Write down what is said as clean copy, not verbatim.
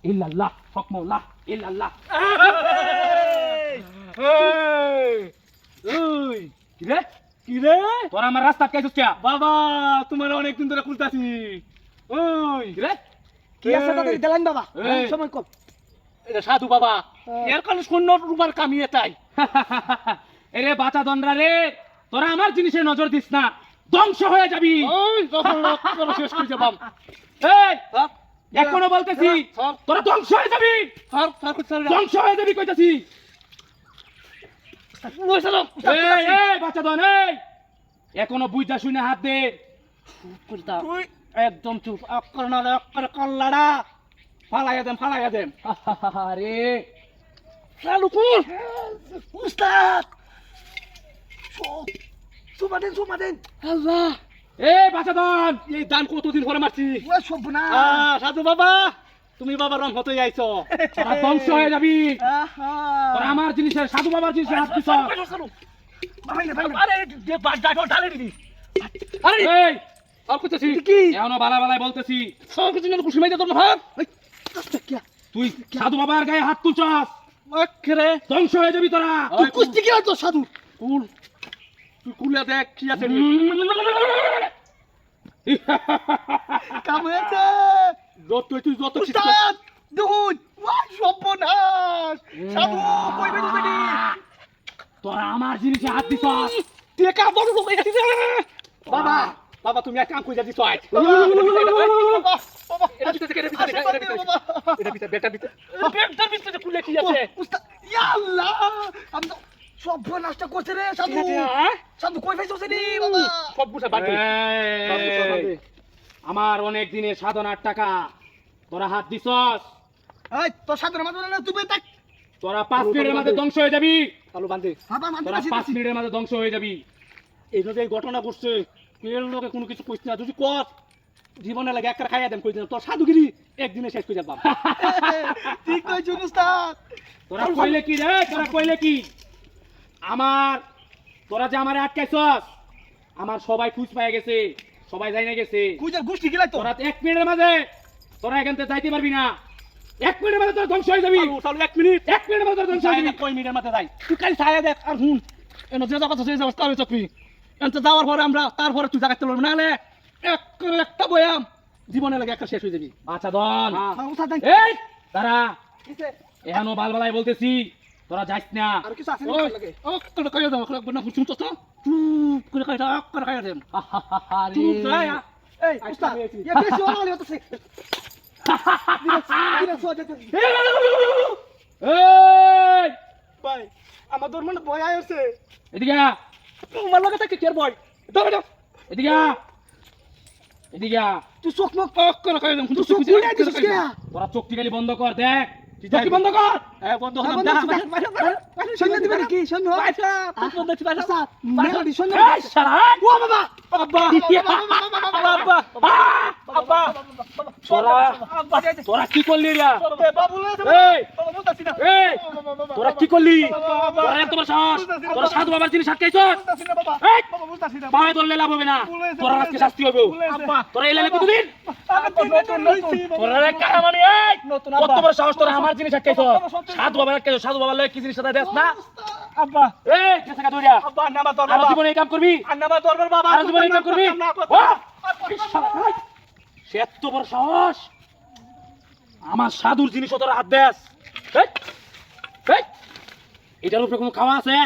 ইল্লাল্লাহ হুকমুল্লাহ ইল্লাল্লাহ। ওই কি রে কি রে তোরা আমার রাস্তা আটকাইছিস কে? বাবা তোমার অনেকদিন ধরে খুলতাছি। ওই কি রে কি আছে তাদের দেলান বাবা এই। সময় কম এটা সাধু বাবা এর কারণে শূন্য রূপার কামিয়ে তাই এরে বাঁচা দন্ডরা রে, তোরা আমার জিনিসে নজর দিস না, ধ্বংস হয়ে যাবি। ওই যখন রক্ত শেষ করে যাবাম এই এখনো বলতেছি স্যার তোরা ধ্বংস হয়ে যাবি, স্যার স্যার স্যার ধ্বংস হয়ে যাবি কইতাছি। ওই সালাম এই এই বাঁচা দন, এই এখনো বুঝা শুনে হাত দে। কুলতা একদম চুপ অক্কর না অক্কর কল্লাড়া ফালাইয়া দেন আরে চালু কর উস্তাদ সুমা দেন আল্লাহ এই বাঁচা দন, এই দান কতদিন পরে মারছি ওই সব না সাধু বাবা তুমি বাবা রং হতে আইছো তোরা ধ্বংস হয়ে যাবি। আহা তোরা আমার জিনিসের সাধু বাবার জিনিসে হাত দিছ। ভাই না আরে যে বাস ড্রাইভার ঢালে দিবি আরে এই আর কইতেছি কি এখনো বালা বালাই বলতেছি, সব কিছু নিয়ে খুশি মাইতে তোর ভাব তুই সাধু বাবার গায়ে হাত তুলছস, আখরে ধ্বংস হয়ে যাবি তোরা। তুই কুস্তি কি তো সাধু কুল তুই কুলে দেখ কি আছে কাম হয়েছে যত তুই যত উস্তাদ দেখুন ওই সর্বনাশ সাধু কই বেরিয়ে নি তোরা আমার জিনিসে হাত দিছস। টেকা বড় লোক হয়ে গেছে বাবা বাবা তুমি এক কাম কইরা দিছো আজ বাবা এটা ভিতরে এটা ভিতরে এটা ভিতরে বেটা ভিতরে বেটার ভিতরে কুলে কি আছে উস্তাদ ইয়া আল্লাহ আমি তো সর্বনাশটা করছে রে সাধু সাধু কই ফেসছে নি বাবা সব বুঝা বাকি এই, আমার অনেক দিনের সাধনার টাকা তোরা হাত দিছস, এই তো সাধুর মাঝে না তুই তাক তোরা 5 মিনিটের মধ্যে ধ্বংস হয়ে যাবি। কালু বান্ধে বাবা মানতে তোরা পারছি 5 মিনিটের মধ্যে ধ্বংস হয়ে যাবি। এই যে ঘটনা ঘটছে এর লোকে কোনো কিছু কইছ না যদি কর জীবনে লাগে একটা খাইয়া দেন কই দিন তোর সাধুগিরি একদিনে শেষ করে যাবা ঠিক কইছ উস্তাদ তোরা কইলে কি রে, তোরা কইলে কি? আমার তোরা যে আমারে আটকাইছস, আমার সবাই খুঁজ পায়ে গেছে, সবাই যাই না গেছে। কুজার গুষ্টি গিলাই তো তোরা 1 মিনিটের মাঝে তোরা এখান থেকে যাইতে পারবি না। 1 মিনিটের মধ্যে তোরা ধ্বংস হয়ে যাবি। চালু 1 মিনিট 1 মিনিটের মধ্যে তোরা ধ্বংস হয়ে যাবি। কয় মিনিটের মধ্যে যাই তুই কাল ছায়া দেখ আর হুন এনে যে জায়গা আছে যাওয়ার তার চাকরি এনতে যাওয়ার পরে আমরা তারপরে তুই জায়গা চলব না হলে একটা বয়াম জীবনে লাগে একটা শেষ হয়ে যাবি আচ্ছা দন, উস্তাদ এই তারা কিসে এখনো বালবালাই বলতেছি, তোরা যাইস না। আর কিছু আছে ওই না লাগে অক্কড় কইয়া দাও না শুনছ তো চুপ করে কইটা অক্কড় কইয়া দেন আরে চুপ যায় এই উস্তাদ ইয়া বেশি ওলা হতেছে দিরা সোজা এই ভাই আমার তোর মনে ভয় আইছে এদিকে আ, তোমার লগে থাকি কেয়ার বয় দাও দাও এদিকে আ, এদিকে আ। তুই চোখ মুখ অক্কড় কইয়া দেন তুই চোখ খুলে দিছিস কে তোরা চোখটি খালি বন্ধ কর, দেখ চোখটি বন্ধ কর। বন্ধ হলাম দা সৈন্য দিবে নাকি সৈন্য বাইসা বন্ধ হচ্ছে বাইসা মেলোডি সৈন্য এই শালা, ও বাবা আব্বা আব্বা আব্বা তোরা কি করলি রে? বাবু এই এই তোরা কি করলি? তোরা এত বড় সাহস, তোরা সাধু বাবার জিনিস আটকাইছস। এই পায়ে ধরলে লাভ হবে না, তোরা আজকে শাস্তি হবে। তোরা এলে কতদিন? তোরা রে কারামানি, এই কত বড় সাহস, তোরা আমার জিনিস আটকাইছস। সাধু বাবার আটকাইছস, সাধু বাবার লাগে কি জিনিস সাথে দেস না? আব্বা এই কেসা কাদুরিয়া, আব্বা নামা দরবার আমার জীবনে এই কাম করবি? নামা দরবার বাবা আমার জীবনে এই কাম করবি? ও! সে এত বড় সাহস, আমার সাধুর জিনিস তোরা হাত দেস। এই, এই, এটার উপরে কোনো খাওয়া আছে?